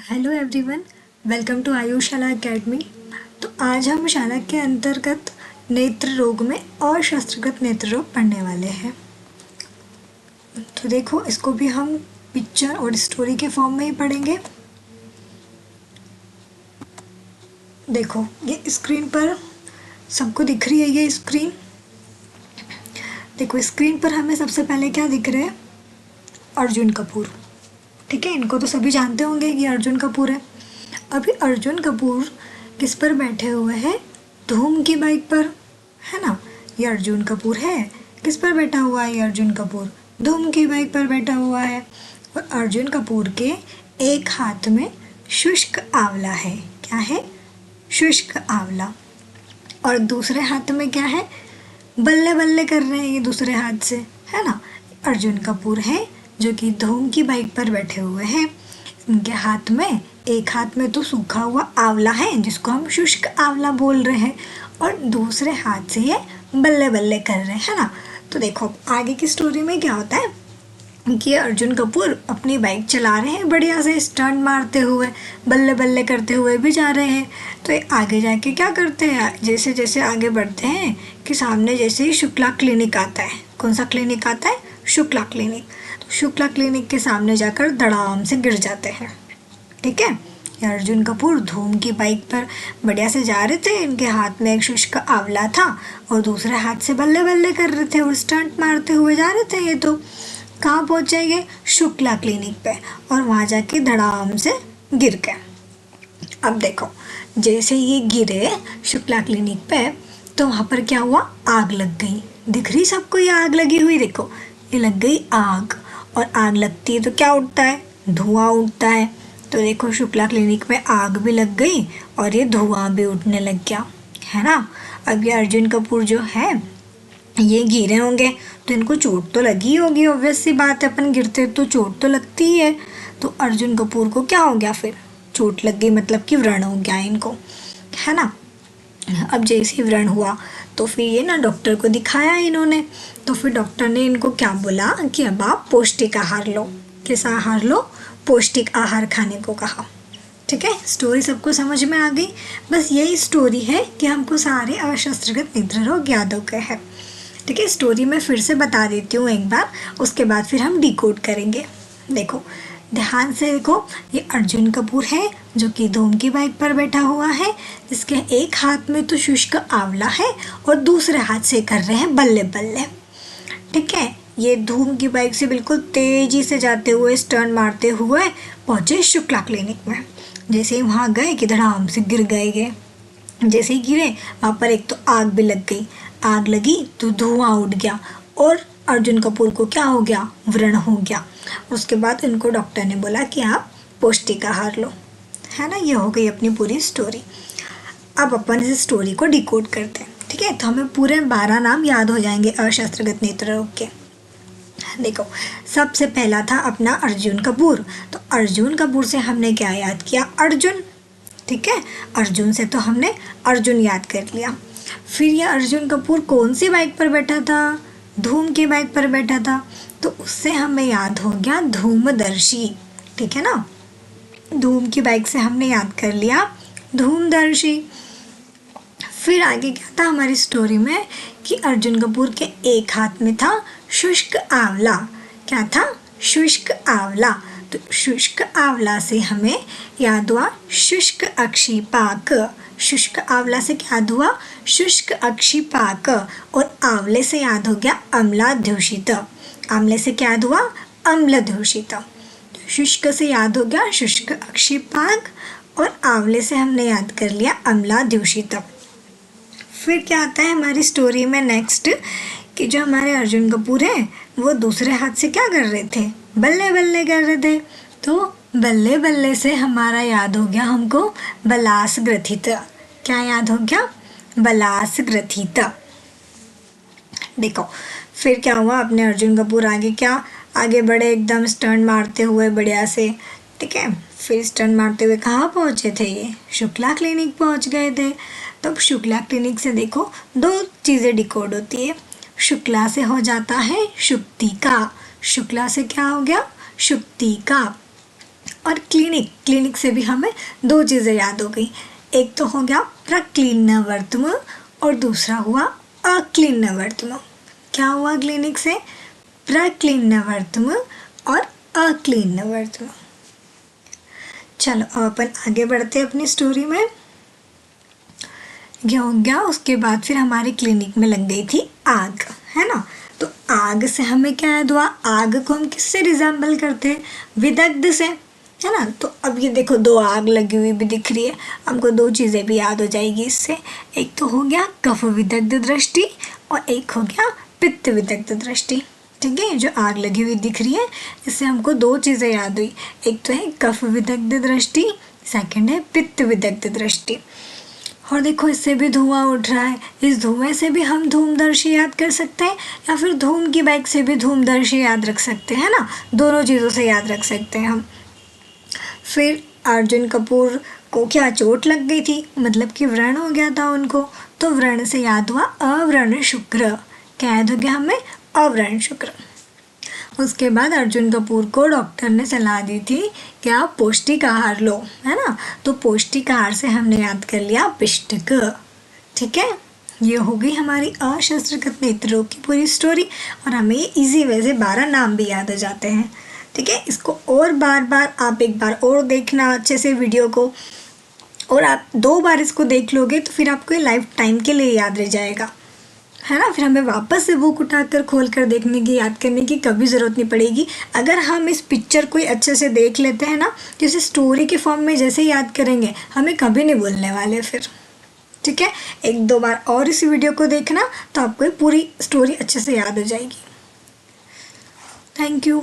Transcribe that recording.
Hello everyone, welcome to Ayush Shala Academy. तो आज हम शाला के अंतर्गत नेत्र रोग में और शस्त्रगत नेत्र रोग पढ़ने वाले हैं। तो देखो, इसको भी हम पिक्चर और स्टोरी के फॉर्म में ही पढ़ेंगे। देखो, ये स्क्रीन पर सबको दिख रही है ये स्क्रीन। देखो, स्क्रीन पर हमें सबसे पहले क्या दिख रहा है? अर्जुन कपूर। ठीक है, इनको तो सभी जानते होंगे कि अर्जुन कपूर है। अभी अर्जुन कपूर किस पर बैठे हुए हैं? धूम की बाइक पर, है ना। ये अर्जुन कपूर है। किस पर बैठा हुआ है ये अर्जुन कपूर? धूम की बाइक पर बैठा हुआ है। और अर्जुन कपूर के एक हाथ में शुष्क आंवला है। क्या है? शुष्क आंवला। और दूसरे हाथ में क्या है? बल्ले बल्ले कर रहे हैं ये दूसरे हाथ से, है ना। अर्जुन कपूर है जो कि धूम की बाइक पर बैठे हुए हैं। उनके हाथ में, एक हाथ में तो सूखा हुआ आंवला है जिसको हम शुष्क आंवला बोल रहे हैं, और दूसरे हाथ से ये बल्ले बल्ले कर रहे हैं, है ना। तो देखो, आगे की स्टोरी में क्या होता है कि अर्जुन कपूर अपनी बाइक चला रहे हैं, बढ़िया से स्टंट मारते हुए, बल्ले बल्ले करते हुए भी जा रहे हैं। तो ये आगे जाके क्या करते हैं, जैसे जैसे आगे बढ़ते हैं कि सामने जैसे ही शुक्ला क्लिनिक आता है। कौन सा क्लिनिक आता है? शुक्ला क्लिनिक। तो शुक्ला क्लिनिक के सामने जाकर धड़ाम से गिर जाते हैं। ठीक है, ये अर्जुन कपूर धूम की बाइक पर बढ़िया से जा रहे थे। इनके हाथ में एक शुष्क आंवला था और दूसरे हाथ से बल्ले बल्ले कर रहे थे और स्टंट मारते हुए जा रहे थे। ये तो कहाँ पहुँचे ये? शुक्ला क्लिनिक पे, और वहाँ जाके धड़ाम से गिर गए। अब देखो, जैसे ये गिरे शुक्ला क्लिनिक पे, तो वहाँ पर क्या हुआ? आग लग गई। दिख रही सबको ये आग लगी हुई? देखो, ये लग गई आग। और आग लगती है तो क्या उठता है? धुआं उठता है। तो देखो, शुक्ला क्लिनिक में आग भी लग गई और ये धुआं भी उठने लग गया, है ना। अब ये अर्जुन कपूर जो है, ये गिरे होंगे तो इनको चोट तो लगी होगी। ऑब्वियस सी बात है, अपन गिरते तो चोट तो लगती ही है। तो अर्जुन कपूर को क्या हो गया फिर? चोट लग गई, मतलब कि व्रण हो गया इनको, है ना। अब जैसे ही व्रण हुआ तो फिर ये ना डॉक्टर को दिखाया इन्होंने। तो फिर डॉक्टर ने इनको क्या बोला कि अब आप पौष्टिक आहार लो। कैसा आहार लो? पौष्टिक आहार खाने को कहा। ठीक है, स्टोरी सबको समझ में आ गई। बस यही स्टोरी है कि हमको सारे अशस्त्रगत नेत्र रोग याद हो गए हैं। ठीक है, स्टोरी मैं फिर से बता देती हूँ एक बार, उसके बाद फिर हम डिकोड करेंगे। देखो, ध्यान से देखो, ये अर्जुन कपूर है जो कि धूम की बाइक पर बैठा हुआ है, जिसके एक हाथ में तो शुष्क आंवला है और दूसरे हाथ से कर रहे हैं बल्ले बल्ले। ठीक है, ये धूम की बाइक से बिल्कुल तेजी से जाते हुए, स्टर्न मारते हुए पहुंचे शुक्ला क्लिनिक में। जैसे ही वहाँ गए कि धड़ाम से गिर गए ये। जैसे ही गिरे वहाँ पर एक तो आग भी लग गई। आग लगी तो धुआं उठ गया और अर्जुन कपूर को क्या हो गया? व्रण हो गया। उसके बाद इनको डॉक्टर ने बोला कि आप पौष्टिक आहार लो, है ना। ये हो गई अपनी पूरी स्टोरी। अब अपन इस स्टोरी को डिकोड करते हैं। ठीक है, तो हमें पूरे 12 नाम याद हो जाएंगे अशस्त्रगत नेत्र रोग के। देखो, सबसे पहला था अपना अर्जुन कपूर। तो अर्जुन कपूर से हमने क्या याद किया? अर्जुन। ठीक है, अर्जुन से तो हमने अर्जुन याद कर लिया। फिर ये अर्जुन कपूर कौन सी बाइक पर बैठा था? धूम की बाइक पर बैठा था। तो उससे हमें याद हो गया धूमदर्शी। ठीक है ना, धूम की बाइक से हमने याद कर लिया धूमदर्शी। फिर आगे क्या था हमारी स्टोरी में कि अर्जुन कपूर के एक हाथ में था शुष्क आंवला। क्या था? शुष्क आंवला। तो शुष्क आंवला से हमें याद हुआ शुष्क अक्षिपाक। शुष्क आंवला से क्या याद हुआ? शुष्क अक्षिपाक। और आंवले से याद हो गया अम्लाध्यूषित। आंवले से क्या याद हुआ? अम्लध्यूषित। शुष्क से याद हो गया शुष्क अक्षिपाक, और आंवले से हमने याद कर लिया अम्लाध्यूषित। फिर क्या आता है हमारी स्टोरी में नेक्स्ट कि जो हमारे अर्जुन कपूर हैं वो दूसरे हाथ से क्या कर रहे थे? बल्ले बल्ले कर रहे थे। तो बल्ले बल्ले से हमारा याद हो गया हमको बलास ग्रथित। क्या याद हो गया? बलास ग्रथित। देखो, फिर क्या हुआ? अपने अर्जुन कपूर आगे बढ़े, एकदम स्टंट मारते हुए बढ़िया से। ठीक है, फिर स्टंट मारते हुए कहाँ पहुँचे थे ये? शुक्ला क्लिनिक पहुँच गए थे। तब शुक्ला क्लिनिक से देखो 2 चीज़ें डिकोड होती है। शुक्ला से हो जाता है शुक्तिका। शुक्ला से क्या हो गया? शुक्तिका। और क्लिनिक, क्लिनिक से भी हमें दो चीज़ें याद हो गई, एक तो हो गया प्रक्लिन्नवर्तम और दूसरा हुआ अक्लिन्नवर्तम। क्या हुआ क्लिनिक से? प्रक्लिन्नवर्तम और अक्लिन्नवर्तम। चलो अब अपन आगे बढ़ते हैं अपनी स्टोरी में। क्या हो गया, उसके बाद फिर हमारे क्लिनिक में लग गई थी आग, है ना। तो आग से हमें क्या याद हुआ? आग को हम किससे रिजेंबल करते हैं? विदग्ध से, है ना। तो अब ये देखो दो आग लगी हुई भी दिख रही है, हमको दो चीज़ें भी याद हो जाएगी इससे। एक तो हो गया कफ विदग्ध दृष्टि और एक हो गया पित्त विदग्ध दृष्टि। ठीक है, जो आग लगी हुई दिख रही है इससे हमको दो चीज़ें याद हुई, एक तो है कफ विदग्ध दृष्टि, सेकंड है पित्त विदग्ध दृष्टि। और देखो इससे भी धुआं उठ रहा है, इस धुएं से भी हम धूमदर्शी याद कर सकते हैं या फिर धूम की बाइक से भी धूमदर्शी याद रख सकते हैं ना, दोनों चीज़ों से याद रख सकते हैं हम। फिर अर्जुन कपूर को क्या चोट लग गई थी, मतलब कि व्रण हो गया था उनको, तो व्रण से याद हुआ अव्रण शुक्र। क्या याद हो गया हमें? अव्रण शुक्र। उसके बाद अर्जुन कपूर को डॉक्टर ने सलाह दी थी कि आप पौष्टिक आहार लो, है ना। तो पौष्टिक आहार से हमने याद कर लिया पिष्टक। ठीक है, ये हो गई हमारी अशस्त्रकृत नेत्र रोग की पूरी स्टोरी। और हमें ये इजी वे से 12 नाम भी याद हो जाते हैं। ठीक है, इसको और बार बार आप एक बार और देखना अच्छे से वीडियो को, और आप 2 बार इसको देख लोगे तो फिर आपको ये लाइफ टाइम के लिए याद रह जाएगा, है ना। फिर हमें वापस से बुक उठाकर खोल कर देखने की, याद करने की कभी ज़रूरत नहीं पड़ेगी। अगर हम इस पिक्चर को अच्छे से देख लेते हैं ना, तो इसे स्टोरी के फॉर्म में जैसे याद करेंगे हमें कभी नहीं भूलने वाले फिर। ठीक है, 1-2 बार और इस वीडियो को देखना तो आपको पूरी स्टोरी अच्छे से याद हो जाएगी। Thank you.